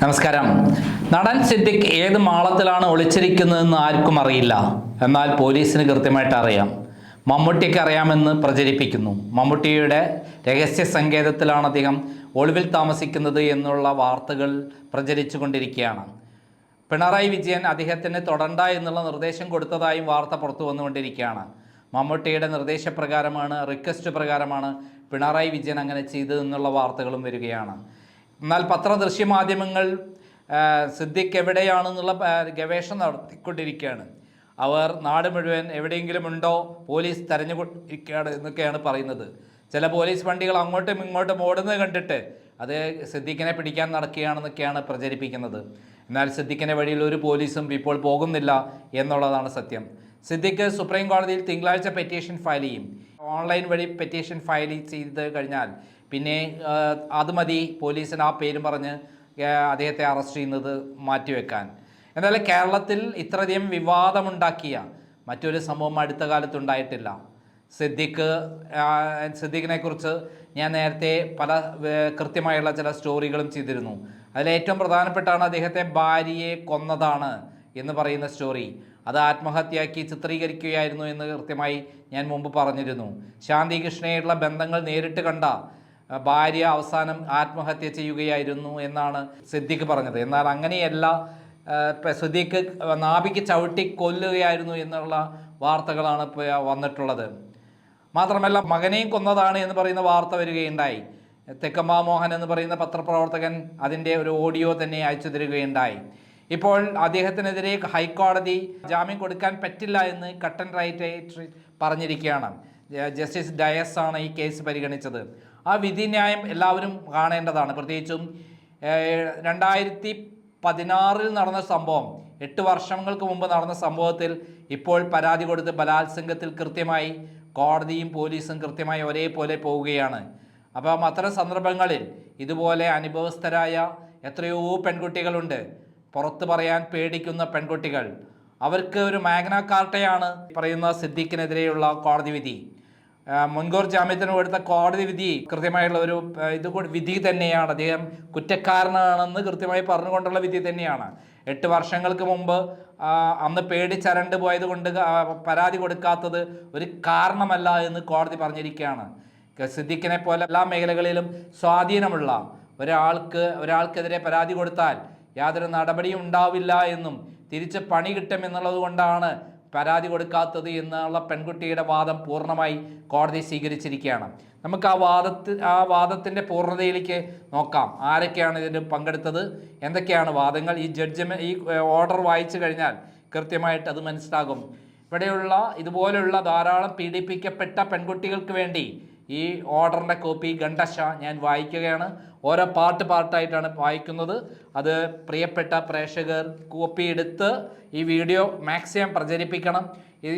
നമസ്കാരം. നടൻ സിദ്ദിഖ് ഏത് മാളത്തിലാണ് ഒളിച്ചിരിക്കുന്നതെന്ന് ആർക്കും അറിയില്ല. എന്നാൽ പോലീസിന് കൃത്യമായിട്ട് അറിയാം. മമ്മൂട്ടിക്ക് അറിയാമെന്ന് പ്രചരിപ്പിക്കുന്നു. മമ്മൂട്ടിയുടെ രഹസ്യ സങ്കേതത്തിലാണ് അദ്ദേഹം ഒളിവിൽ താമസിക്കുന്നത് എന്നുള്ള വാർത്തകൾ പ്രചരിച്ചു കൊണ്ടിരിക്കുകയാണ്. പിണറായി വിജയൻ അദ്ദേഹത്തിന് തൊടണ്ട എന്നുള്ള നിർദ്ദേശം കൊടുത്തതായും വാർത്ത പുറത്തു വന്നുകൊണ്ടിരിക്കുകയാണ്. മമ്മൂട്ടിയുടെ നിർദ്ദേശപ്രകാരമാണ്, റിക്വസ്റ്റ് പ്രകാരമാണ് പിണറായി വിജയൻ അങ്ങനെ ചെയ്തതെന്നുള്ള വാർത്തകളും വരികയാണ്. എന്നാൽ ദൃശ്യമാധ്യമങ്ങൾ സിദ്ദിഖ് എവിടെയാണെന്നുള്ള ഗവേഷണം നടത്തിക്കൊണ്ടിരിക്കുകയാണ്. അവർ നാട് മുഴുവൻ എവിടെയെങ്കിലും ഉണ്ടോ പോലീസ് തെരഞ്ഞുകൊണ്ടിരിക്കുകയാണ് എന്നൊക്കെയാണ് പറയുന്നത്. ചില പോലീസ് വണ്ടികൾ അങ്ങോട്ടും ഇങ്ങോട്ടും ഓടുന്നത് കണ്ടിട്ട് അത് സിദ്ദിഖിനെ പിടിക്കാൻ നടക്കുകയാണെന്നൊക്കെയാണ് പ്രചരിപ്പിക്കുന്നത്. എന്നാൽ സിദ്ദിഖിൻ്റെ വഴിയിൽ ഒരു പോലീസും ഇപ്പോൾ പോകുന്നില്ല എന്നുള്ളതാണ് സത്യം. സിദ്ദിഖ് സുപ്രീം കോടതിയിൽ തിങ്കളാഴ്ച പെറ്റീഷൻ ഫയൽ ചെയ്യും. ഓൺലൈൻ വഴി പെറ്റീഷൻ ഫയൽ ചെയ്ത് കഴിഞ്ഞാൽ പിന്നെ അത് മതി പോലീസിന് ആ പേരും പറഞ്ഞ് അദ്ദേഹത്തെ അറസ്റ്റ് ചെയ്യുന്നത് മാറ്റിവെക്കാൻ. എന്നാലും കേരളത്തിൽ ഇത്രയധികം വിവാദമുണ്ടാക്കിയ മറ്റൊരു സംഭവം അടുത്ത കാലത്തുണ്ടായിട്ടില്ല. സിദ്ദിഖിനെ കുറിച്ച് ഞാൻ നേരത്തെ പല കൃത്യമായുള്ള ചില സ്റ്റോറികളും ചെയ്തിരുന്നു. അതിലേറ്റവും പ്രധാനപ്പെട്ടാണ് അദ്ദേഹത്തെ ഭാര്യയെ കൊന്നതാണ് എന്ന് പറയുന്ന സ്റ്റോറി. അത് ആത്മഹത്യയാക്കി ചിത്രീകരിക്കുകയായിരുന്നു എന്ന് കൃത്യമായി ഞാൻ മുമ്പ് പറഞ്ഞിരുന്നു. ശാന്തി കൃഷ്ണയുള്ള ബന്ധങ്ങൾ നേരിട്ട് കണ്ട ഭാര്യ അവസാനം ആത്മഹത്യ ചെയ്യുകയായിരുന്നു എന്നാണ് സിദ്ദിഖ് പറഞ്ഞത്. എന്നാൽ അങ്ങനെയല്ല, സിദ്ദിഖ് നാഭിക്ക് ചവിട്ടി കൊല്ലുകയായിരുന്നു എന്നുള്ള വാർത്തകളാണ് ഇപ്പോൾ വന്നിട്ടുള്ളത്. മാത്രമല്ല മകനെയും കൊന്നതാണ് എന്ന് പറയുന്ന വാർത്ത വരികയുണ്ടായി. തെക്കമ്പാ മോഹൻ എന്ന് പറയുന്ന പത്രപ്രവർത്തകൻ അതിൻ്റെ ഒരു ഓഡിയോ തന്നെ അയച്ചു തരികയുണ്ടായി. ഇപ്പോൾ അദ്ദേഹത്തിനെതിരെ ഹൈക്കോടതി ജാമ്യം കൊടുക്കാൻ പറ്റില്ല എന്ന് കട്ടൻ റൈറ്റ് പറഞ്ഞിരിക്കുകയാണ്. ജസ്റ്റിസ് ഡയസ് ആണ് ഈ കേസ് പരിഗണിച്ചത്. ആ വിധിന്യായം എല്ലാവരും കാണേണ്ടതാണ്. പ്രത്യേകിച്ചും 2016 നടന്ന സംഭവം, 8 വർഷങ്ങൾക്ക് മുമ്പ് നടന്ന സംഭവത്തിൽ ഇപ്പോൾ പരാതി കൊടുത്ത് ബലാത്സംഗത്തിൽ കൃത്യമായി കോടതിയും പോലീസും കൃത്യമായി ഒരേപോലെ പോവുകയാണ്. അപ്പം അത്തരം സന്ദർഭങ്ങളിൽ ഇതുപോലെ അനുഭവസ്ഥരായ എത്രയോ പെൺകുട്ടികളുണ്ട്, പുറത്ത് പറയാൻ പേടിക്കുന്ന പെൺകുട്ടികൾ. അവർക്ക് ഒരു മാഗ്ന കാർട്ടയാണ് പറയുന്ന സിദ്ദിഖിനെതിരെയുള്ള കോടതി വിധി. മുൻകൂർ ജാമ്യത്തിന് കൊടുത്ത കോടതി വിധി കൃത്യമായുള്ള ഒരു വിധി തന്നെയാണ്. അദ്ദേഹം കുറ്റക്കാരനാണെന്ന് കൃത്യമായി പറഞ്ഞുകൊണ്ടുള്ള വിധി തന്നെയാണ്. 8 വർഷങ്ങൾക്ക് മുമ്പ് അന്ന് പേടിച്ചരണ്ട് പോയത് കൊണ്ട് പരാതി കൊടുക്കാത്തത് ഒരു കാരണമല്ല എന്ന് കോടതി പറഞ്ഞിരിക്കുകയാണ്. സിദ്ദിഖിനെ പോലെ എല്ലാ മേഖലകളിലും സ്വാധീനമുള്ള ഒരാൾക്കെതിരെ പരാതി കൊടുത്താൽ യാതൊരു നടപടിയും ഉണ്ടാവില്ല എന്നും തിരിച്ച് പണി കിട്ടുമെന്നുള്ളത് കൊണ്ടാണ് പരാതി കൊടുക്കാത്തത് എന്നുള്ള പെൺകുട്ടിയുടെ വാദം പൂർണ്ണമായി കോടതി സ്വീകരിച്ചിരിക്കുകയാണ്. നമുക്ക് ആ വാദത്തിൻ്റെ പൂർണ്ണതയിലേക്ക് നോക്കാം. ആരൊക്കെയാണ് ഇതിന് പങ്കെടുത്തത്, എന്തൊക്കെയാണ് വാദങ്ങൾ. ഈ ഓർഡർ വായിച്ചു കഴിഞ്ഞാൽ കൃത്യമായിട്ട് അത് മനസ്സിലാകും. ഇതുപോലെയുള്ള ധാരാളം പീഡിപ്പിക്കപ്പെട്ട പെൺകുട്ടികൾക്ക് വേണ്ടി ഈ ഓർഡറിൻ്റെ കോപ്പി ഖണ്ഡശ ഞാൻ വായിക്കുകയാണ്. ഓരോ പാർട്ടായിട്ടാണ് വായിക്കുന്നത്. അത് പ്രിയപ്പെട്ട പ്രേക്ഷകർ കോപ്പി എടുത്ത് ഈ വീഡിയോ മാക്സിമം പ്രചരിപ്പിക്കണം.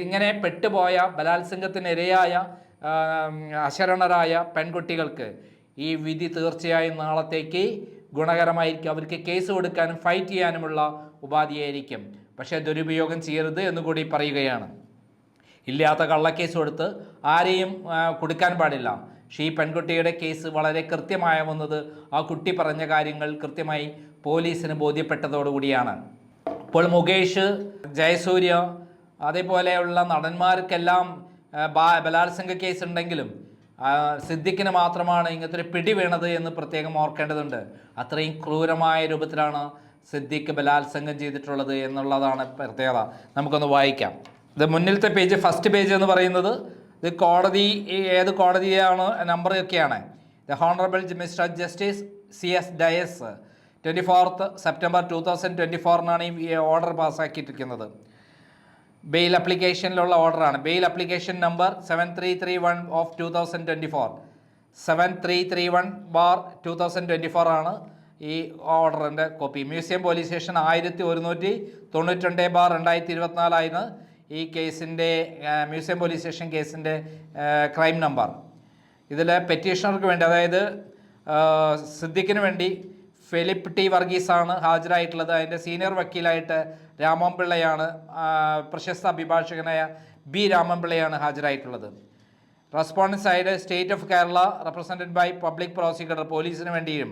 ഇങ്ങനെ പെട്ടുപോയ ബലാത്സംഗത്തിനിരയായ അശരണരായ പെൺകുട്ടികൾക്ക് ഈ വിധി തീർച്ചയായും നാളത്തേക്ക് ഗുണകരമായിരിക്കും. അവർക്ക് കേസ് കൊടുക്കാനും ഫൈറ്റ് ചെയ്യാനുമുള്ള ഉപാധിയായിരിക്കും. പക്ഷേ ദുരുപയോഗം ചെയ്യരുത് എന്നുകൂടി പറയുകയാണ്. ഇല്ലാത്ത കള്ളക്കേസ് കൊടുത്ത് ആരെയും കൊടുക്കാൻ പാടില്ല. പക്ഷേ ഈ പെൺകുട്ടിയുടെ കേസ് വളരെ കൃത്യമായ വന്നത് ആ കുട്ടി പറഞ്ഞ കാര്യങ്ങൾ കൃത്യമായി പോലീസിന് ബോധ്യപ്പെട്ടതോടുകൂടിയാണ്. ഇപ്പോൾ മുകേഷ്, ജയസൂര്യ അതേപോലെയുള്ള നടന്മാർക്കെല്ലാം ബലാത്സംഗ കേസ് ഉണ്ടെങ്കിലും സിദ്ദിഖിന് മാത്രമാണ് ഇങ്ങനത്തെ ഒരു പിടി വീണത് എന്ന് പ്രത്യേകം ഓർക്കേണ്ടതുണ്ട്. അത്രയും ക്രൂരമായ രൂപത്തിലാണ് സിദ്ദിഖ് ബലാത്സംഗം ചെയ്തിട്ടുള്ളത് എന്നുള്ളതാണ് പ്രത്യേകത. നമുക്കൊന്ന് വായിക്കാം. ഇത് മുന്നിലത്തെ പേജ്, ഫസ്റ്റ് പേജ് എന്ന് പറയുന്നത് ഇത് കോടതി, ഏത് കോടതിയാണ്, നമ്പറൊക്കെയാണ്. The honourable mister justice CS Dias 24 September 2024 ഈ ഓർഡർ പാസ്സാക്കിയിട്ടിരിക്കുന്നത്. ബെയിൽ അപ്ലിക്കേഷനിലുള്ള ഓർഡറാണ്. ബെയിൽ അപ്ലിക്കേഷൻ നമ്പർ 7331 ഓഫ് 2024, 7331/2024 ആണ് ഈ ഓർഡറിൻ്റെ കോപ്പി. മ്യൂസിയം പോലീസ് സ്റ്റേഷൻ 1192/2024 ആയിരുന്നു ഈ കേസിൻ്റെ, മ്യൂസിയം പോലീസ് സ്റ്റേഷൻ കേസിൻ്റെ ക്രൈം നമ്പർ. ഇതിൽ പെറ്റീഷണർക്ക് വേണ്ടി, അതായത് സിദ്ദിഖിന് വേണ്ടി ഫിലിപ്പ് T വർഗീസാണ് ഹാജരായിട്ടുള്ളത്. അതിൻ്റെ സീനിയർ വക്കീലായിട്ട് രാമൻപിള്ളയാണ്, പ്രശസ്ത അഭിഭാഷകനായ B രാമൻപിള്ളയാണ് ഹാജരായിട്ടുള്ളത്. Respondents side state of Kerala represented by public prosecutor, പോലീസിന് വേണ്ടിയും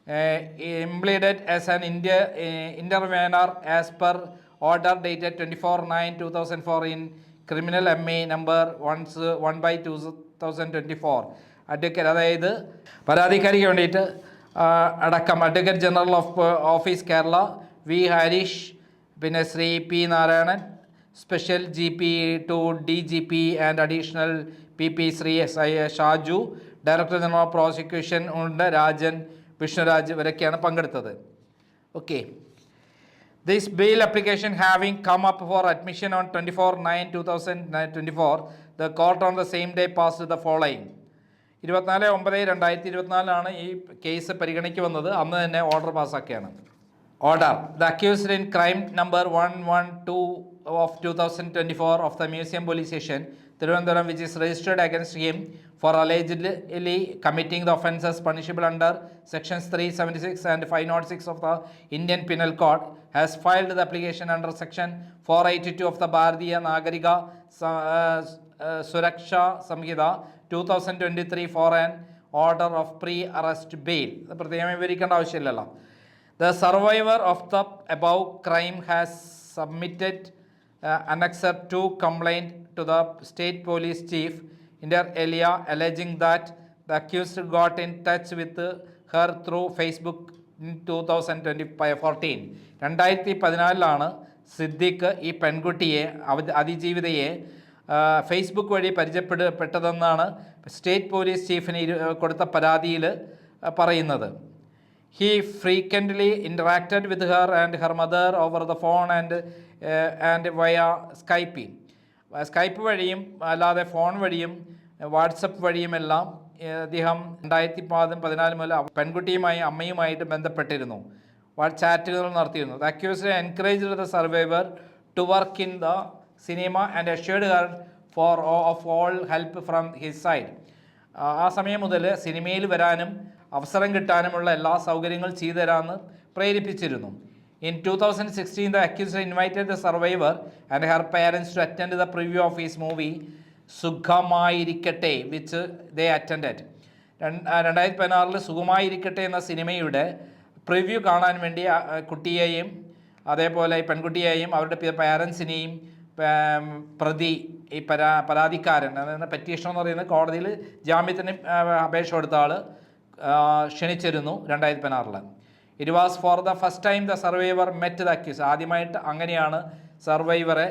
Implemented as an intervener as per order dated 24/9/2004 in criminal MA number 1/2024. Advocate, അതായത് പരാതിക്കാരിക്ക് വേണ്ടിയിട്ട് അടക്കം advocate general of office Kerala V Harish, പിന്നെ Shri P Narayanan, special GP to DGP and additional PP Shri Shaju, director general of prosecution ഉണ്ട് രാജൻ വിഷ്ണുരാജ്, ഇവരൊക്കെയാണ് പങ്കെടുത്തത്. Okay. This bail application having come up for admission on 24/9/2024, the court on the same day passed the following. 24/9/2024 ഈ case പരിഗണിക്ക് വന്നത്. അന്ന് തന്നെ order പാസ്സാക്കിയാണ്. Order: The accused in crime number 112 of 2024 of the Museum Police Station, Tirunelveli, which is registered against him for allegedly committing the offences punishable under sections 376 and 506 of the Indian Penal Code, has filed the application under section 482 of the Bharatiya Nagarika Suraksha Samhita 2023 for an order of pre-arrest bail. പ്രത്യേകം വിവരിക്കേണ്ട ആവശ്യമില്ലല്ലോ. The survivor of the above crime has submitted annexed 2 complaint to the state police chief inter alia alleging that the accused got in touch with her through Facebook in 2014. 2014 Siddique ഈ പെൺകുട്ടിയെ അതിജീവിതയെ Facebook വഴി പരിചയപ്പെട്ടതെന്നാണ് state police ചീഫിന് കൊടുത്ത പരാതിയിൽ പറയുന്നത്. He frequently interacted with her and her mother over the phone and via Skype. Skype വഴിയും അല്ലാതെ phone വഴിയും WhatsApp വഴിയുമെല്ലാം അദ്ദേഹം 2014 മുതൽ പെൺകുട്ടിയുമായി അമ്മയുമായിട്ട് ബന്ധപ്പെട്ടിരുന്നു, ചാറ്റുകൾ നടത്തിയിരുന്നു. The accused encouraged the survivor to work in the cinema and assured her of all help from his side. ആ സമയം മുതൽ സിനിമയിൽ വരാനും അവസരം കിട്ടാനുമുള്ള എല്ലാ സൗകര്യങ്ങൾ ചെയ്തു തരാമെന്ന് പ്രേരിപ്പിച്ചിരുന്നു. In 2016, the accused invited the survivor and her parents to attend the preview of his movie സുഖമായിരിക്കട്ടെ, which they attended. 2016 സുഖമായിരിക്കട്ടെ എന്ന സിനിമയുടെ പ്രിവ്യൂ കാണാൻ വേണ്ടി കുട്ടിയെയും അതേപോലെ പെൺകുട്ടിയെയും അവരുടെ പാരൻസിനെയും ഈ പരാതിക്കാരൻ, അതായത് പെറ്റീഷൻ എന്ന് പറയുന്നത് കോടതിയിൽ ജാമ്യത്തിന് അപേക്ഷ കൊടുത്ത ആൾ ക്ഷണിച്ചിരുന്നു 2016. It was for the first time the survivor met the accused. ആദ്യമായിട്ട് അങ്ങനെയാണ് സർവൈവറെ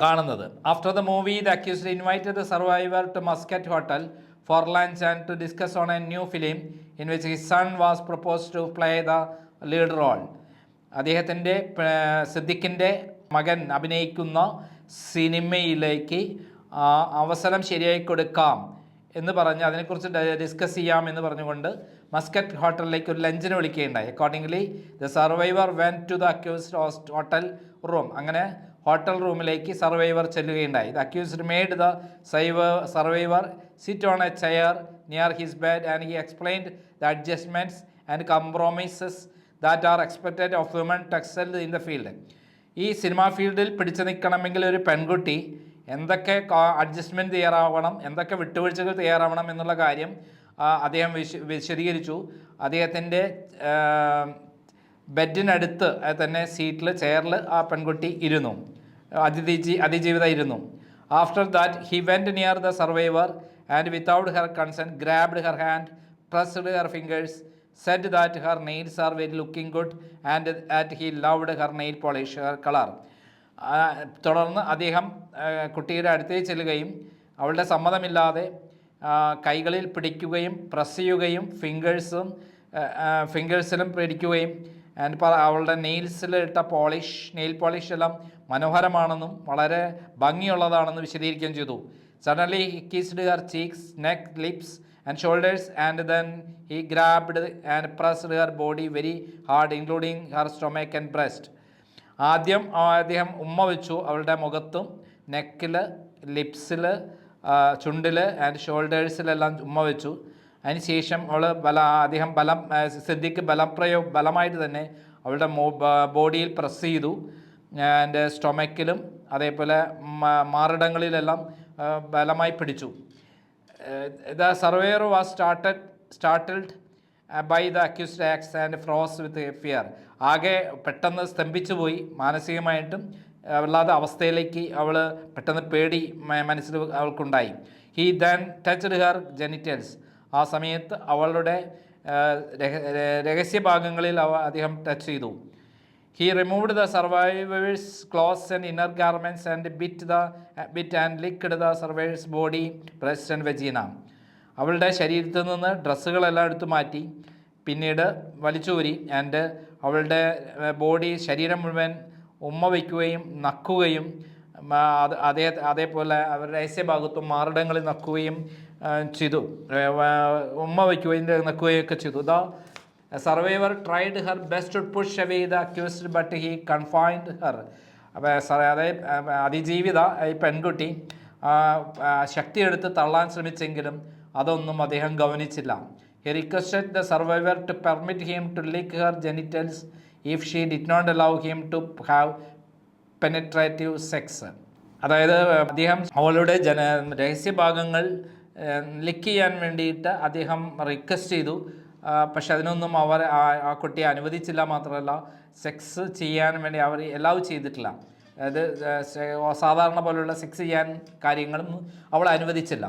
കാണുന്നത്. After the movie, the accused invited the survivor to Muscat Hotel for lunch and to discuss on a new film in which his son was proposed to play the lead role. അദ്ദേഹത്തിൻ്റെ സിദ്ദിഖിൻ്റെ മകൻ അഭിനയിക്കുന്ന സിനിമയിലേക്ക് അവസരം ശരിയായി കൊടുക്കാം എന്ന് പറഞ്ഞ് അതിനെക്കുറിച്ച് ഡിസ്കസ് ചെയ്യാം എന്ന് പറഞ്ഞുകൊണ്ട് മസ്കറ്റ് ഹോട്ടലിലേക്ക് ഒരു ലഞ്ചിന് വിളിക്കുകയുണ്ടായി. Accordingly the survivor went to the accused hotel room. അങ്ങനെ ഹോട്ടൽ റൂമിലേക്ക് സർവൈവർ ചെല്ലുകയുണ്ടായി. The accused made the survivor sit on a chair near his bed and he explained the adjustments and compromises that are expected of woman to excel in the field. ഈ സിനിമാ ഫീൽഡിൽ പിടിച്ചു നിൽക്കണമെങ്കിൽ ഒരു പെൺകുട്ടി എന്തൊക്കെ അഡ്ജസ്റ്റ്മെൻറ്റ് തയ്യാറാവണം, എന്തൊക്കെ വിട്ടുവീഴ്ചകൾ തയ്യാറാവണം എന്നുള്ള കാര്യം അദ്ദേഹം വിശദീകരിച്ചു. അദ്ദേഹത്തിൻ്റെ ബെഡിനടുത്ത് തന്നെ ചെയറിൽ ആ പെൺകുട്ടി ഇരുന്നു, അതിജീവിത ഇരുന്നു. After that he went near the survivor and without her consent grabbed her hand, pressed her fingers, said that her nails are very looking good and that he loved her nail polish, her color. തുടർന്ന് അദ്ദേഹം കുട്ടിയുടെ അടുത്തേക്ക് ചെല്ലുകയും അവളുടെ സമ്മതമില്ലാതെ കൈകളിൽ പിടിക്കുകയും press ചെയ്യുകയും ഫിംഗേഴ്സിലും പിടിക്കുകയും അവളുടെ നെയിൽസിലിട്ട നെയിൽ പോളിഷ് എല്ലാം മനോഹരമാണെന്നും വളരെ ഭംഗിയുള്ളതാണെന്ന് വിശദീകരിക്കുകയും ചെയ്തു. Suddenly he kissed her cheeks, neck, lips and shoulders and then he grabbed and pressed her body very hard including her stomach and breast. ആദ്യം അദ്ദേഹം ഉമ്മ വെച്ചു അവളുടെ മുഖത്തും നെക്കിൽ, ലിപ്സിൽ, ചുണ്ടിൽ ആൻഡ് ഷോൾഡേഴ്സിലെല്ലാം ഉമ്മ വെച്ചു. അതിനുശേഷം അദ്ദേഹം സിദ്ദിഖ് ബലമായിട്ട് തന്നെ അവളുടെ ബോഡിയിൽ പ്രസ് ചെയ്തു. ആൻഡ് സ്റ്റൊമക്കിലും അതേപോലെ മാറിടങ്ങളിലെല്ലാം ബലമായി പിടിച്ചു. The surveyor was startled by the accused acts and froze with fear. ആകെ പെട്ടെന്ന് സ്തംഭിച്ചു പോയി, മാനസികമായിട്ടും വല്ലാത്ത അവസ്ഥയിലേക്ക് അവൾ പെട്ടെന്ന് പേടി മനസ്സിൽ അവൾക്കുണ്ടായി. He then touched her genitals. ആ സമയത്ത് അവളുടെ രഹസ്യഭാഗങ്ങളിൽ അദ്ദേഹം ടച്ച് ചെയ്തു. He removed the survivor's clothes and inner garments and bit and licked the survivor's body, breast and vagina. അവളുടെ ശരീരത്തിൽ നിന്ന് ഡ്രസ്സുകളെല്ലാം എടുത്തു മാറ്റി, പിന്നീട് വലിച്ചൂരി ആൻഡ് അവളുടെ ബോഡി, ശരീരം മുഴുവൻ ഉമ്മ വയ്ക്കുകയും നക്കുകയും അതേപോലെ അവരുടെ രഹസ്യഭാഗത്തും മാറിടങ്ങളിൽ നക്കുകയും ചെയ്തു, ഉമ്മ വയ്ക്കുകയും നക്കുകയും ഒക്കെ ചെയ്തു. The survivor tried her best to push away the accused but he confined her. അതായത് അതിജീവിത ഈ പെൺകുട്ടി ശക്തിയെടുത്ത് തള്ളാൻ ശ്രമിച്ചെങ്കിലും അതൊന്നും അദ്ദേഹം ഗവനിച്ചില്ല. He requested the survivor to permit him to lick her genitals if she did not allow him to have penetrative sex. അതായത് അദ്ദേഹം അവളുടെ രഹസ്യഭാഗങ്ങൾ ലിക്ക് ചെയ്യാൻ വേണ്ടിയിട്ട് അദ്ദേഹം റിക്വസ്റ്റ് ചെയ്തു. പക്ഷെ അതിനൊന്നും ആ കുട്ടിയെ അനുവദിച്ചില്ല. മാത്രമല്ല സെക്സ് ചെയ്യാൻ വേണ്ടി അവർ അലൗ ചെയ്തിട്ടില്ല. അതായത് സാധാരണ പോലുള്ള സെക്സ് ചെയ്യാൻ കാര്യങ്ങളും അവൾ അനുവദിച്ചില്ല.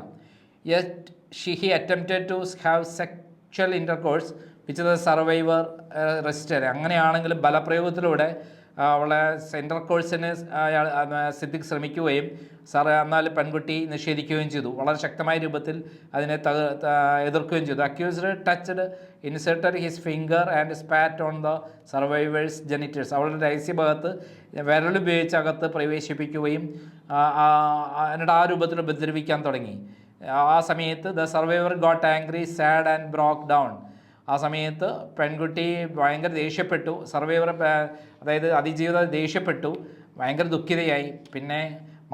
Yet he attempted to have sexual intercourse which the survivor resisted. അങ്ങനെയാണെങ്കിലും ബലപ്രയോഗത്തിലൂടെ അവളെ ഇൻ്റർകോഴ്സിന് സിദ്ദിഖ് ശ്രമിക്കുകയും എന്നാൽ പെൺകുട്ടി നിഷേധിക്കുകയും ചെയ്തു. വളരെ ശക്തമായ രൂപത്തിൽ അതിനെ എതിർക്കുകയും ചെയ്തു. Accused touched inserted his finger and spat on the survivors genitals. അവളുടെ രഹസ്യഭാഗത്ത് വിരലുപയോഗിച്ച് അകത്ത് പ്രവേശിപ്പിക്കുകയും എന്നിട്ട് ആ രൂപത്തിൽ ഉപദ്രവിക്കാൻ തുടങ്ങി. ആ സമയത്ത് the survivor got angry, sad and broke down. ആ സമയത്ത് പെൺകുട്ടി ഭയങ്കര ദേഷ്യപ്പെട്ടു. സർവൈവർ അതായത് അതിജീവിത ദേഷ്യപ്പെട്ടു, ഭയങ്കര ദുഃഖിതയായി, പിന്നെ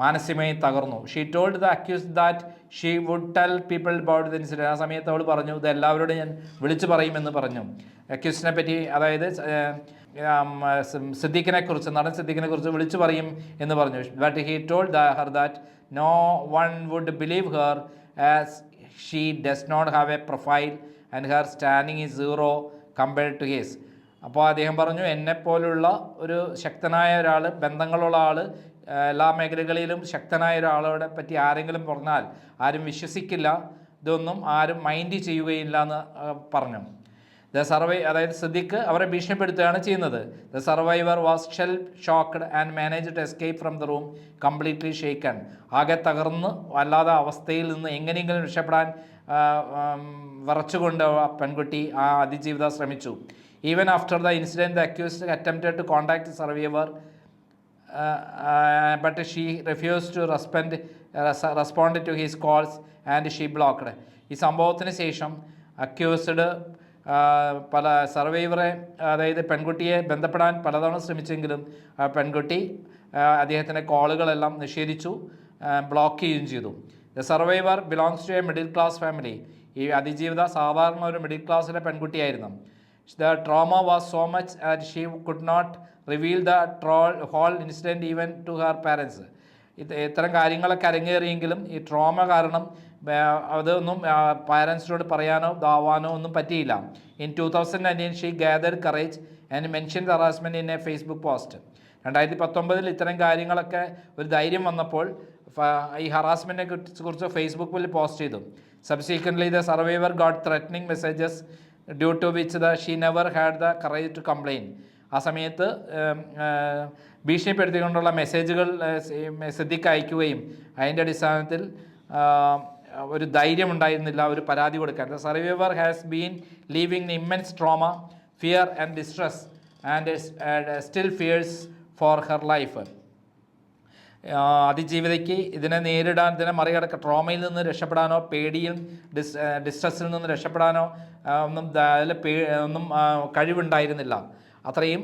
മാനസികമായി തകർന്നു. She told the accused that she would tell people about the incident. ആ സമയത്ത് അവൾ പറഞ്ഞു, ഇത് എല്ലാവരോടും ഞാൻ വിളിച്ചു പറയുമെന്ന് പറഞ്ഞു. അക്യൂസ്ഡിനെ പറ്റി, അതായത് സിദ്ദിഖിനെ കുറിച്ച്, നടൻ സിദ്ദിഖിനെ കുറിച്ച് വിളിച്ചു പറയും എന്ന് പറഞ്ഞു. But he told her that no one would believe her as she does not have a profile and her standing is zero compared to his. അപ്പോൾ അദ്ദേഹം പറഞ്ഞു, എന്നെപ്പോലുള്ള ഒരു ശക്തനായ ഒരാൾ, ബന്ധങ്ങളുള്ള ആൾ, എല്ലാ മേഖലകളിലും ശക്തനായ ഒരാളോടെ പറ്റി ആരെങ്കിലും പറഞ്ഞാൽ ആരും വിശ്വസിക്കില്ല, ഇതൊന്നും ആരും മൈൻഡ് ചെയ്യുകയില്ല എന്ന് പറഞ്ഞു. അതായത് സിദ്ദിഖ് അവരെ ഭീഷണിപ്പെടുത്തുകയാണ് ചെയ്യുന്നത്. The survivor was shocked and manage to escape from the room completely shaken. ആകെ തകർന്ന് വല്ലാത്ത അവസ്ഥയിൽ നിന്ന് എങ്ങനെയെങ്കിലും രക്ഷപ്പെടാൻ വിറച്ചുകൊണ്ട് പെൺകുട്ടി ആ അതിജീവിത ശ്രമിച്ചു. Even after the incident the accused attempted to contact survivor but she refuse to respond to his calls and she blocked. ഈ സംഭവത്തിന് ശേഷം അക്യൂസ്ഡ് പല സർവൈവറെ, അതായത് പെൺകുട്ടിയെ ബന്ധപ്പെടാൻ പലതവണ ശ്രമിച്ചെങ്കിലും പെൺകുട്ടി അദ്ദേഹത്തിൻ്റെ കോളുകളെല്ലാം നിഷേധിച്ചു, ബ്ലോക്ക് ചെയ്യുകയും ചെയ്തു. The survivor belongs to a middle class family. ഈ അതിജീവിത സാധാരണ ഒരു മിഡിൽ ക്ലാസ്സിലെ പെൺകുട്ടിയായിരുന്നു. The trauma was so much that she could not reveal the whole incident even to her parents. ഇത്തരം കാര്യങ്ങളൊക്കെ അരങ്ങേറിയെങ്കിലും ഈ ട്രോമ കാരണം അതൊന്നും പാരൻസിനോട് പറയാനോ ദാവാനോ ഒന്നും പറ്റിയില്ല. In 2019 she gathered courage and mention the harassment in a Facebook post. 2019 ഇത്തരം കാര്യങ്ങളൊക്കെ ഒരു ധൈര്യം വന്നപ്പോൾ ഈ ഹറാസ്മെൻറ്റിനെ കുറിച്ച് ഫേസ്ബുക്കിൽ പോസ്റ്റ് ചെയ്തു. Subsequently the survivor got threatening messages due to which she never had the courage to complain. ആ സമയത്ത് ഭീഷണിപ്പെടുത്തിക്കൊണ്ടുള്ള മെസ്സേജുകൾ സിദ്ദിഖ് അയക്കുകയും അതിൻ്റെ അടിസ്ഥാനത്തിൽ ഒരു ധൈര്യം ഉണ്ടായിരുന്നില്ല ഒരു പരാതി കൊടുക്കാൻ. The survivor has been living immense trauma, fear and distress and still fears for her life. അതിജീവിതയ്ക്ക് ഇതിനെ നേരിടാൻ, ഇതിനെ മറികടക്കാൻ, ട്രോമയിൽ നിന്ന് രക്ഷപ്പെടാനോ പേടിയും ഡിസ്ട്രെസ്സിൽ നിന്ന് രക്ഷപ്പെടാനോ ഒന്നും കഴിവുണ്ടായിരുന്നില്ല. അത്രയും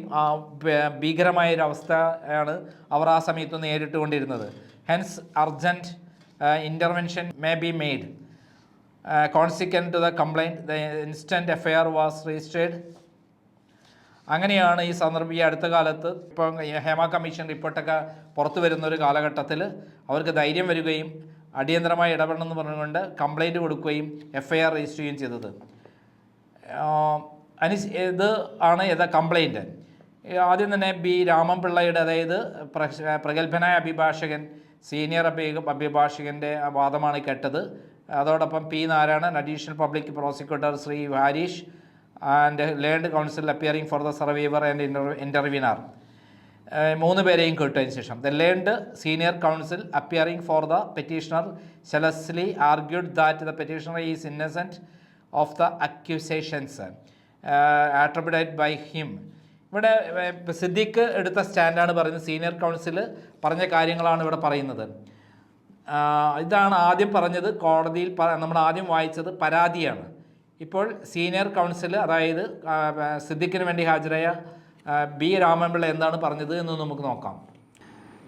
ഭീകരമായൊരവസ്ഥയാണ് അവർ ആ സമയത്ത് നേരിട്ടുകൊണ്ടിരുന്നത്. Hence urgent intervention may be made. Consequent to the complaint, the instant FIR was registered. അങ്ങനെയാണ് ഈ അടുത്ത കാലത്ത് ഇപ്പം ഹേമ കമ്മീഷൻ റിപ്പോർട്ടൊക്കെ പുറത്തു വരുന്നൊരു കാലഘട്ടത്തിൽ അവർക്ക് ധൈര്യം വരികയും അടിയന്തരമായി ഇടപെടണമെന്ന് പറഞ്ഞുകൊണ്ട് കംപ്ലയിൻറ്റ് കൊടുക്കുകയും FIR രജിസ്റ്റർ ചെയ്യുകയും ചെയ്തത്. ഇത് ആണ് യഥാ കംപ്ലൈൻറ്റ്. ആദ്യം തന്നെ ബി രാമൻപിള്ളയുടെ, അതായത് പ്രഗത്ഭനായ അഭിഭാഷകൻ, സീനിയർ അഭിഭാഷകൻ്റെ വാദമാണ് കേട്ടത്. അതോടൊപ്പം P Narayanan, additional public prosecutor Shri Harish and learned counsel appearing for the survivor and intervener, 3 പേരെയും കേട്ടതിന് ശേഷം the learned senior counsel appearing for the petitioner zealously argued that the petitioner is innocent of the accusations attributed by him. ഇവിടെ സിദ്ദിഖ് എടുത്ത സ്റ്റാൻഡാണ് പറയുന്നത്. Senior council പറഞ്ഞ കാര്യങ്ങളാണ് ഇവിടെ പറയുന്നത്. ഇതാണ് ആദ്യം പറഞ്ഞത്. കോടതിയിൽ നമ്മൾ ആദ്യം വായിച്ചത് പരാതിയാണ്. ഇപ്പോൾ സീനിയർ കൗൺസിൽ, അതായത് സിദ്ദിഖിന് വേണ്ടി ഹാജരായ ബി രാമൻപിള്ള എന്താണ് പറഞ്ഞത് എന്ന് നമുക്ക് നോക്കാം.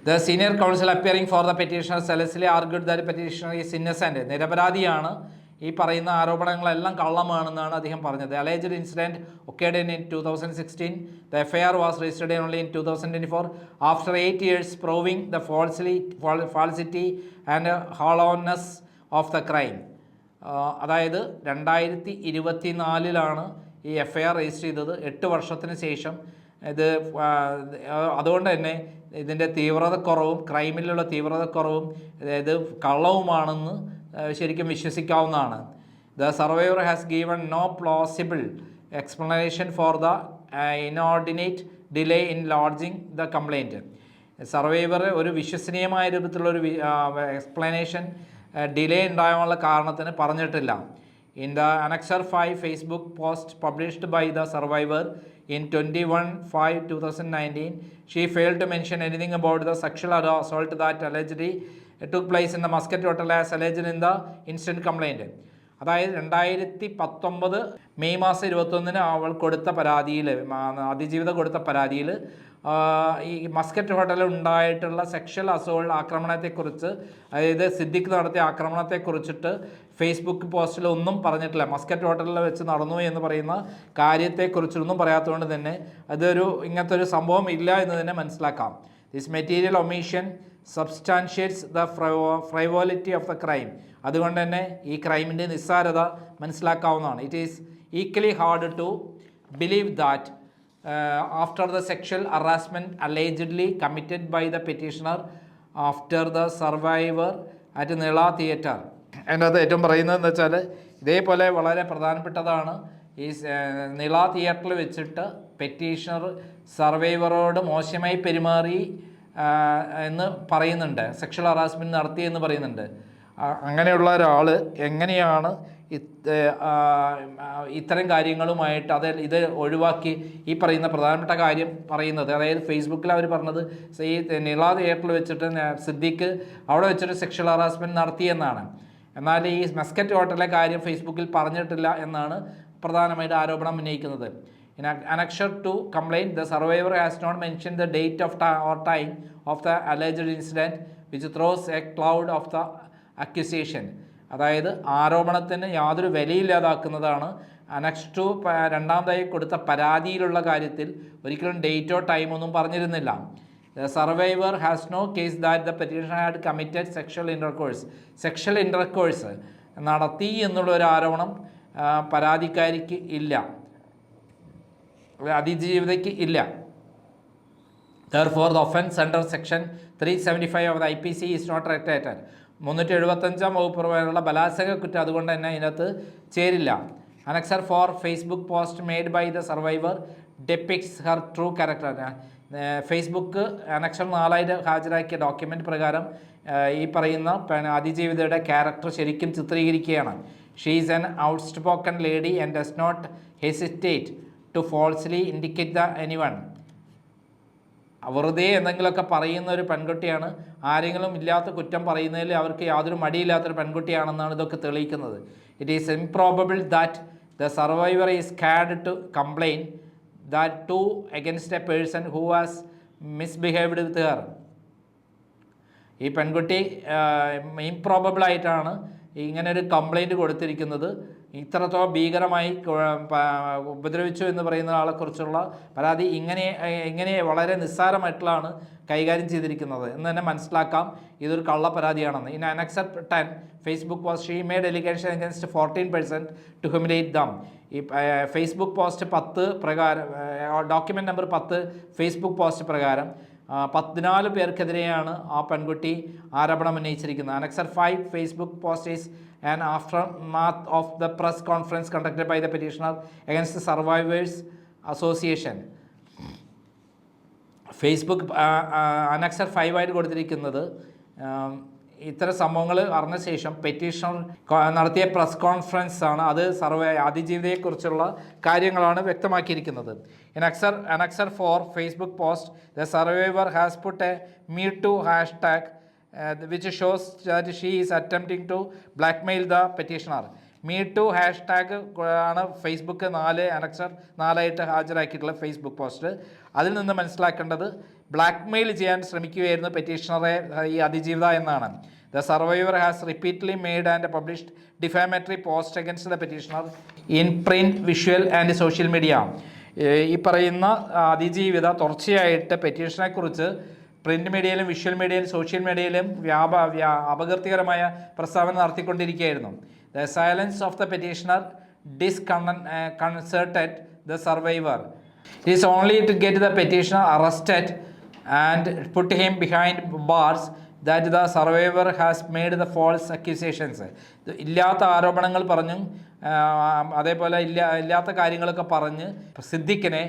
The senior counsel appearing for the petitioner zealously argued that petitioner is innocent, നിരപരാധിയാണ്, ഈ പറയുന്ന ആരോപണങ്ങളെല്ലാം കള്ളമാണെന്നാണ് അദ്ദേഹം പറഞ്ഞത്. Alleged incident occurred in 2016. The FIR was registered only in 2024 after 8 years proving the falsity and hollowness of the crime. അതായത് 2024 ഈ FIR register ചെയ്തത്. 8 വർഷത്തിന് ശേഷം ഇത്, അതുകൊണ്ട് തന്നെ ഇതിൻ്റെ തീവ്രതക്കുറവും ക്രൈമിലുള്ള തീവ്രതക്കുറവും ഇത് കള്ളവുമാണെന്ന് ശരിക്കും വിശ്വസിക്കാവുന്നതാണ്. The survivor has given no plausible explanation for the inordinate delay in lodging the complaint. Survivor ഒരു വിശ്വസനീയമായ രൂപത്തിലുള്ളൊരു എക്സ്പ്ലനേഷൻ ഡിലേ ഉണ്ടാകാനുള്ള കാരണത്തിന് പറഞ്ഞിട്ടില്ല. In the Annexure 5 Facebook post published by the survivor in 21/5/2019, she failed to mention anything about the sexual assault that allegedly took place in the Muscat Hotel as alleged in the incident complaint. അതായത് 2019 May മാസം 21 അവൾ കൊടുത്ത പരാതിയിൽ, അതിജീവിത കൊടുത്ത പരാതിയിൽ ഈ Muscat ഹോട്ടലിൽ ഉണ്ടായിട്ടുള്ള സെക്ഷൽ ആക്രമണത്തെക്കുറിച്ച്, അതായത് സിദ്ദിഖ് നടത്തിയ ആക്രമണത്തെക്കുറിച്ചിട്ട് ഫേസ്ബുക്ക് പോസ്റ്റിൽ ഒന്നും പറഞ്ഞിട്ടില്ല. മസ്കറ്റ് ഹോട്ടലിൽ വെച്ച് നടന്നു എന്ന് പറയുന്ന കാര്യത്തെക്കുറിച്ചൊന്നും പറയാത്തതുകൊണ്ട് തന്നെ ഇങ്ങനത്തെ ഒരു സംഭവം ഇല്ല എന്ന് തന്നെ മനസ്സിലാക്കാം. This material omission substantiates the frivolity of the crime. അതുകൊണ്ട് തന്നെ ഈ ക്രൈമിൻ്റെ നിസ്സാരത മനസ്സിലാക്കാവുന്നതാണ്. It is equally hard to believe that after the sexual harassment allegedly committed by the petitioner after the survivor at Nila Theatre. അതിനകത്ത് ഏറ്റവും പറയുന്നതെന്ന് വെച്ചാൽ, ഇതേപോലെ വളരെ പ്രധാനപ്പെട്ടതാണ്. ഈ നില തിയേറ്ററിൽ വെച്ചിട്ട് പെറ്റീഷണർ സർവൈവറോട് മോശമായി പെരുമാറി എന്ന് പറയുന്നുണ്ട്, സെക്ഷൽ ഹറാസ്മെൻറ്റ് നടത്തി എന്ന് പറയുന്നുണ്ട്. അങ്ങനെയുള്ള ഒരാൾ എങ്ങനെയാണ് ഇത്തരം കാര്യങ്ങളുമായിട്ട് ഇത് ഒഴിവാക്കി ഈ പറയുന്ന പ്രധാനപ്പെട്ട കാര്യം പറയുന്നത്? അതായത് ഫേസ്ബുക്കിൽ അവർ പറഞ്ഞത് ഈ നിള തിയേറ്ററിൽ വെച്ചിട്ട് സിദ്ദിഖ് അവിടെ വെച്ചിട്ട് സെക്ഷൽ ഹറാസ്മെൻറ്റ് നടത്തിയെന്നാണ്. എന്നാൽ ഈ മസ്കറ്റ് ഹോട്ടലിലെ കാര്യം ഫേസ്ബുക്കിൽ പറഞ്ഞിട്ടില്ല എന്നാണ് പ്രധാനമായിട്ട് ആരോപണം ഉന്നയിക്കുന്നത്. In Annexure 2 complaint, the survivor has not mentioned the date or time of the alleged incident, which throws a cloud of the accusation. അതായത് ആരോപണത്തിന് യാതൊരു വിലയില്ലാതാക്കുന്നതാണ്. അനക്സ് 2 രണ്ടാമതായി കൊടുത്ത പരാതിയിലുള്ള കാര്യത്തിൽ ഒരിക്കലും ഡേറ്റോ ടൈമൊന്നും പറഞ്ഞിരുന്നില്ല. The survivor has no case that the petitioner had committed sexual intercourse നടത്തി എന്നുള്ളൊരു ആരോപണം പരാതിക്കാരിക്ക് ഇല്ല, അതിജീവിതയ്ക്ക് ഇല്ല. Therefore, the offence under section 375 of the IPC is not related. 375 വകുപ്പ് പ്രകാരമുള്ള ബലാത്സംഗ കുറ്റം അതുകൊണ്ട് തന്നെ ഇതിനകത്ത് ചേരില്ല. Annexure 4 Facebook post made by the survivor depicts her true character. Facebook Annexure 4 ഹാജരാക്കിയ ഡോക്യുമെൻ്റ് പ്രകാരം ഈ പറയുന്ന അതിജീവിതയുടെ ക്യാരക്ടർ ശരിക്കും ചിത്രീകരിക്കുകയാണ്. She is an outspoken lady and does not hesitate to falsely indicate the anyone. വെറുതെ എന്തെങ്കിലുമൊക്കെ പറയുന്ന ഒരു പെൺകുട്ടിയാണ്. ആരെങ്കിലും ഇല്ലാത്ത കുറ്റം പറയുന്നതിൽ അവർക്ക് യാതൊരു മടിയില്ലാത്തൊരു പെൺകുട്ടിയാണെന്നാണ് ഇതൊക്കെ തെളിയിക്കുന്നത്. It is improbable that the survivor is scared to complain that to against a person who has misbehaved with her. ഈ പെൺകുട്ടി ഇംപ്രോബബിളായിട്ടാണ് ഇങ്ങനൊരു കംപ്ലൈൻറ്റ് കൊടുത്തിരിക്കുന്നത്. ഇത്രത്തോളം ഭീകരമായി ഉപദ്രവിച്ചു എന്ന് പറയുന്ന ആളെക്കുറിച്ചുള്ള പരാതി ഇങ്ങനെ വളരെ നിസ്സാരമായിട്ടുള്ളതാണ് കൈകാര്യം ചെയ്തിരിക്കുന്നത് എന്ന് തന്നെ മനസ്സിലാക്കാം. ഇതൊരു കള്ള പരാതിയാണെന്ന്. In annexure 10 Facebook post she made allegation against 14 person to humiliate them. ഈ ഫേസ്ബുക്ക് പോസ്റ്റ് 10 പ്രകാരം, ഡോക്യുമെൻ്റ് നമ്പർ 10 ഫേസ്ബുക്ക് പോസ്റ്റ് പ്രകാരം 14 പേർക്കെതിരെയാണ് ആ പെൺകുട്ടി ആരോപണം ഉന്നയിച്ചിരിക്കുന്നത്. Annexure 5 Facebook post is an aftermath of the press conference conducted by the petitioner against the Survivors Association. Facebook annexure 5 ആയിട്ട് കൊടുത്തിരിക്കുന്നത് ഇത്തരം സംഭവങ്ങൾ അറിഞ്ഞ ശേഷം പെറ്റീഷണർ നടത്തിയ പ്രസ് കോൺഫറൻസ് ആണ്. അത് അതിജീവിതയെക്കുറിച്ചുള്ള കാര്യങ്ങളാണ് വ്യക്തമാക്കിയിരിക്കുന്നത്. Annexure 4 Facebook post the survivor has put a me too hashtag which shows that she is attempting to blackmail the petitioner. Me too hashtag ആണ് ഫേസ്ബുക്ക് അനക്സർ 4 ഹാജരാക്കിയിട്ടുള്ള ഫേസ്ബുക്ക് പോസ്റ്റ്. അതിൽ നിന്ന് മനസ്സിലാക്കേണ്ടത് ബ്ലാക്ക്മെയിൽ ചെയ്യാൻ ശ്രമിക്കുകയായിരുന്നു പെറ്റീഷണറെ ഈ അതിജീവിത എന്നാണ്. The survivor has repeatedly made and published defamatory post against the petitioner in print, visual and social media. ഈ പറയുന്ന അതിജീവിത തുടർച്ചയായിട്ട് പെറ്റീഷനെക്കുറിച്ച് പ്രിൻറ്റ് മീഡിയയിലും വിഷ്വൽ മീഡിയയിലും സോഷ്യൽ മീഡിയയിലും അപകീർത്തികരമായ പ്രസ്താവന നടത്തിക്കൊണ്ടിരിക്കുകയായിരുന്നു. The silence of the petitioner disconcerted the survivor. It is only to get the petitioner arrested and put him behind bars that the survivor has made the false accusations. ഇല്ലാത്ത ആരോപണങ്ങൾ പറഞ്ഞും അതേപോലെ ഇല്ലാത്ത കാര്യങ്ങളൊക്കെ പറഞ്ഞ് സിദ്ദിഖിനെ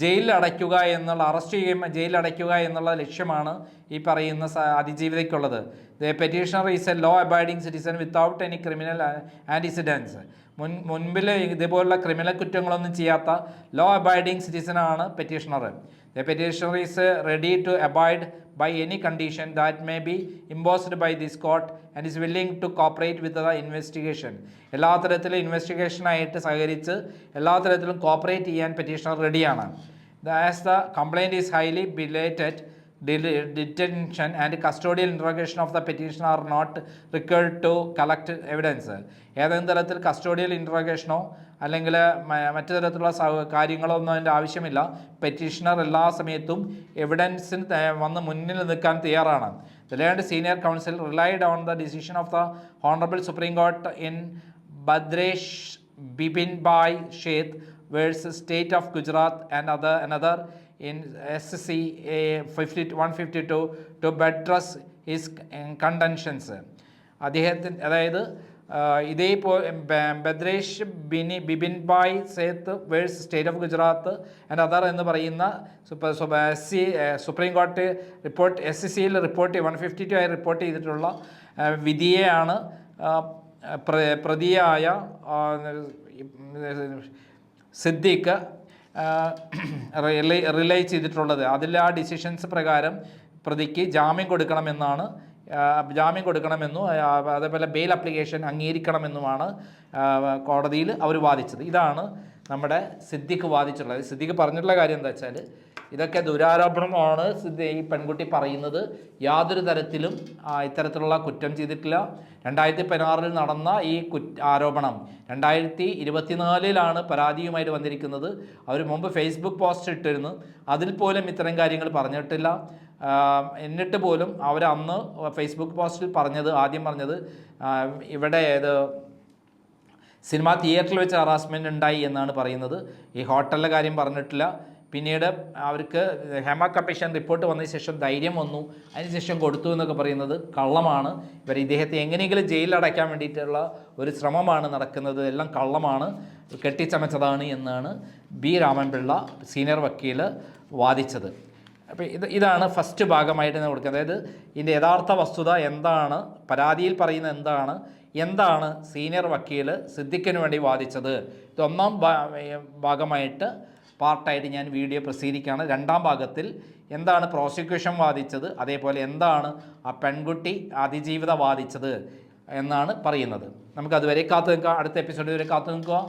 ജയിലിൽ അടയ്ക്കുക എന്നുള്ള, അറസ്റ്റ് ചെയ്യുമ്പോൾ ജയിലിൽ അടയ്ക്കുക എന്നുള്ള ലക്ഷ്യമാണ് ഈ പറയുന്ന അതിജീവിതയ്ക്കുള്ളത്. The petitioner is a law abiding citizen without any criminal antecedents. മുൻപിൽ ഇതുപോലുള്ള ക്രിമിനൽ കുറ്റങ്ങളൊന്നും ചെയ്യാത്ത ലോ അബൈഡിങ് സിറ്റിസനാണ് petitioner. The petitioner is ready to abide by any condition that may be imposed by this court and is willing to cooperate with the investigation. എല്ലാ തരത്തിലും ഇൻവെസ്റ്റിഗേഷനായിട്ട് സഹകരിച്ച് എല്ലാ തരത്തിലും കോപ്പറേറ്റ് ചെയ്യാൻ പെറ്റീഷണർ റെഡിയാണ്. As the complaint is highly belated, detention and custodial interrogation of the petitioner are not required to collect evidence. ഏതെങ്കിലും തരത്തിൽ custodial ഇൻട്രോഗേഷനോ അല്ലെങ്കിൽ മറ്റു തരത്തിലുള്ള കാര്യങ്ങളോ ഒന്നും അതിൻ്റെ ആവശ്യമില്ല. പെറ്റീഷണർ എല്ലാ സമയത്തും എവിഡൻസിന് വന്ന് മുന്നിൽ നിൽക്കാൻ തയ്യാറാണ്. The learned senior counsel relied on the decision of the Honorable Supreme Court in Bhadresh Bibinbhai Sheth versus State of Gujarat and another in SC 152 to buttress his contentions. അദ്ദേഹത്തിന്, അതായത് Badresh Bipinbhai Sheth versus state of Gujarat and other എന്ന് പറയുന്ന supreme കോടതി report SCCയിൽ report 152 ആയി report ചെയ്തിട്ടുള്ള വിധിയെയാണ് പ്രതിയായ Siddique relay ചെയ്തിട്ടുള്ളത്. അതിൽ ആ ഡിസിഷൻസ് പ്രകാരം പ്രതിക്ക് ജാമ്യം കൊടുക്കണമെന്നും അതേപോലെ ബെയിൽ അപ്ലിക്കേഷൻ അംഗീകരിക്കണമെന്നുമാണ് കോടതിയിൽ അവർ വാദിച്ചത്. ഇതാണ് നമ്മുടെ സിദ്ദിഖ് വാദിച്ചിട്ടുള്ളത്. സിദ്ദിഖ് പറഞ്ഞിട്ടുള്ള കാര്യം എന്താ വെച്ചാൽ, ഇതൊക്കെ ദുരാരോപണമാണ് ഈ പെൺകുട്ടി പറയുന്നത്. യാതൊരു തരത്തിലും ഇത്തരത്തിലുള്ള കുറ്റം ചെയ്തിട്ടില്ല. 2016 നടന്ന ഈ ആരോപണം 2024 പരാതിയുമായിട്ട് വന്നിരിക്കുന്നത്. അവർ മുമ്പ് ഫേസ്ബുക്ക് പോസ്റ്റ് ഇട്ടിരുന്നു, അതിൽ പോലും ഇത്തരം കാര്യങ്ങൾ പറഞ്ഞിട്ടില്ല. എന്നിട്ട് പോലും അവർ അന്ന് ഫേസ്ബുക്ക് പോസ്റ്റിൽ ആദ്യം പറഞ്ഞത് ഇവിടെ സിനിമാ തിയേറ്ററിൽ വെച്ച് ഹറാസ്മെൻറ്റ് ഉണ്ടായി എന്നാണ് പറയുന്നത്. ഈ ഹോട്ടലിലെ കാര്യം പറഞ്ഞിട്ടില്ല. പിന്നീട് അവർക്ക് ഹേമ കമ്മീഷൻ റിപ്പോർട്ട് വന്നതിന് ശേഷം ധൈര്യം വന്നു, അതിനുശേഷം കൊടുത്തു എന്നൊക്കെ പറയുന്നത് കള്ളമാണ്. ഇദ്ദേഹത്തെ എങ്ങനെയെങ്കിലും ജയിലിൽ അടയ്ക്കാൻ വേണ്ടിയിട്ടുള്ള ഒരു ശ്രമമാണ് നടക്കുന്നത്. എല്ലാം കള്ളമാണ്, കെട്ടിച്ചമച്ചതാണ് എന്നാണ് ബി രാമൻപിള്ള സീനിയർ വക്കീൽ വാദിച്ചത്. അപ്പോൾ ഇതാണ് ഫസ്റ്റ് ഭാഗമായിട്ട് ഞാൻ കൊടുക്കുന്നത്. അതായത് ഇതിൻ്റെ യഥാർത്ഥ വസ്തുത എന്താണ്, പരാതിയിൽ പറയുന്നത് എന്താണ് സീനിയർ വക്കീൽ സിദ്ദിഖിന് വേണ്ടി വാദിച്ചത്. ഇത് ഒന്നാം ഭാഗമായിട്ട് പാർട്ടായിട്ട് ഞാൻ വീഡിയോ പ്രസിദ്ധീകരിക്കുകയാണ്. രണ്ടാം ഭാഗത്തിൽ എന്താണ് പ്രോസിക്യൂഷൻ വാദിച്ചത്, അതേപോലെ എന്താണ് ആ പെൺകുട്ടി അതിജീവിത വാദിച്ചത് എന്നാണ് പറയുന്നത്. നമുക്കതുവരെ കാത്തു നിൽക്കാം. അടുത്ത എപ്പിസോഡ് വരെ കാത്തു നിൽക്കുക.